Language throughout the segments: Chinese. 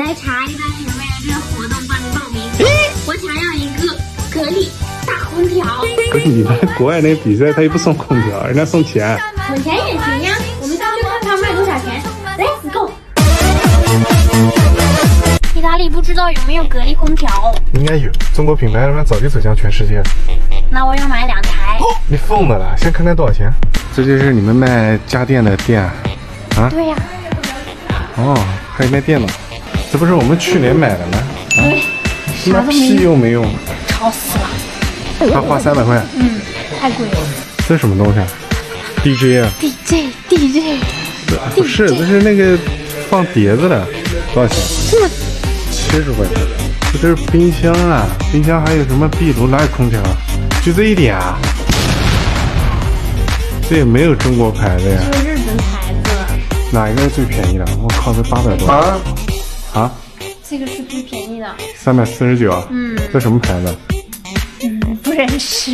来查一下有没有这个活动帮你报名。我想要一个格力大空调。不是你在国外那个比赛，他又不送空调，人家送钱。送钱也行呀，我们上去看看卖多少钱。Let's go。意大利不知道有没有格力空调？应该有，中国品牌他妈早就走向全世界了。那我要买2台。你疯了啦！先看看多少钱。这就是你们卖家电的店啊？对呀。哦，还有卖电脑，这不是我们去年买的吗？对。什么屁用没用？吵死了。他花300块。太贵了。这是什么东西啊 ？DJ 啊 ？DJ。不是，这是那个放碟子的，多少钱？70块钱。这是冰箱啊，冰箱还有什么壁炉，哪有空调？就这一点啊？这也没有中国牌子呀。是日本牌子。哪一个是最便宜的？我靠，这800多啊！这个是最便宜的，349啊。这什么牌子？不认识。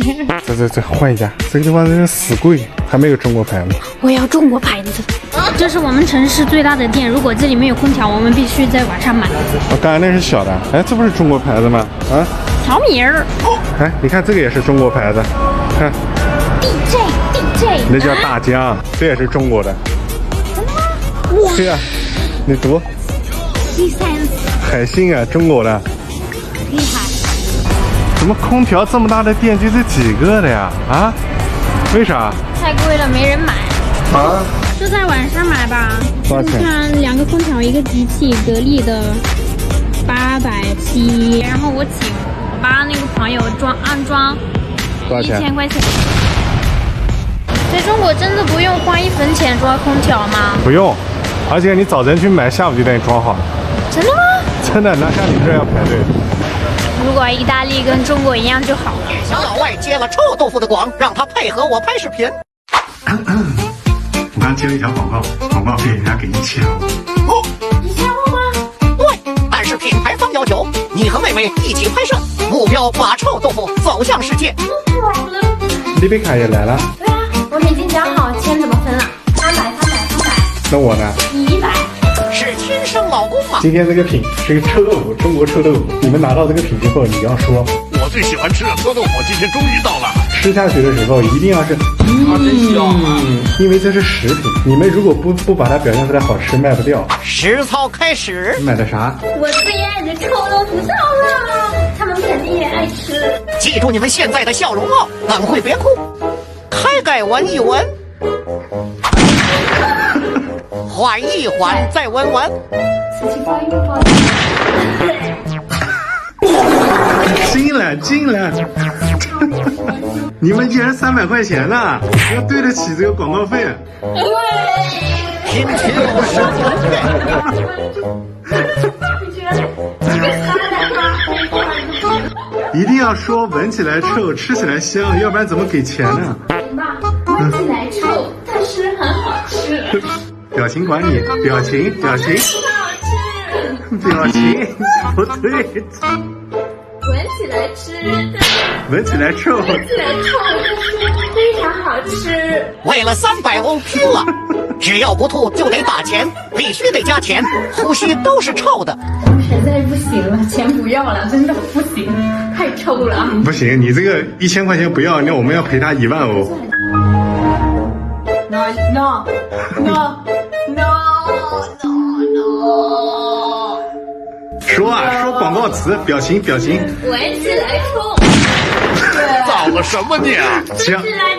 这换一家，这个地方真是死贵，还没有中国牌子。我要中国牌子。这是我们城市最大的店，如果这里没有空调，我们必须在网上买。刚才那是小的，哎，这不是中国牌子吗？啊，小米儿。哎，你看这个也是中国牌子，看 DJ， 那叫大疆，这也是中国的。真的吗？哇！对啊，你读。海信啊，中国的。厉害。怎么空调这么大的店就这几个的呀？啊？为啥？太贵了，没人买。啊？就在网上买吧。多少钱？看2个空调，一个机器，格力的870，然后我请我爸那个朋友安装多少钱？1000块钱。在中国真的不用花1分钱装空调吗？不用，而且你早晨去买，下午就给你装好了。真的吗？真的，哪像你这要排队？如果意大利跟中国一样就好了。小老外接了臭豆腐的广，让他配合我拍视频。我刚接了一条广告费人家给1000哦，1000欧吗？对，但是品牌方要求你和妹妹一起拍摄，目标把臭豆腐走向世界。丽贝卡也来了。对啊，我们已经讲好钱怎么分了，300。那我呢？你100。是亲生老公吗？今天这个品是个臭豆腐，中国臭豆腐。你们拿到这个品之后，你要说，我最喜欢吃的臭豆腐今天终于到了。吃下去的时候一定要是，真香啊！因为这是食品，你们如果不把它表现出来好吃，卖不掉。实操开始。买的啥？我最爱的臭豆腐到了，他们肯定也爱吃。记住你们现在的笑容哦，等会别哭。开盖闻一闻。缓一缓，再闻闻。此期发音不好。进了！你们竟然300块钱呢，要对得起这个广告费。拼球一定要说闻起来臭，吃起来香，要不然怎么给钱呢？行吧，闻起来臭，但是很好吃。表情管理，表情，很好吃。表情不对，闻起来吃，闻起来臭，但是非常好吃。为了300欧拼了，只要不吐就得打钱，必须得加钱，呼吸都是臭的。实在不行了，钱不要了，真的不行，太臭了。不行，你这个1000块钱不要，那我们要赔他1万欧。No。说广告词，表情。闻起来臭。造了什么孽啊？行，吃来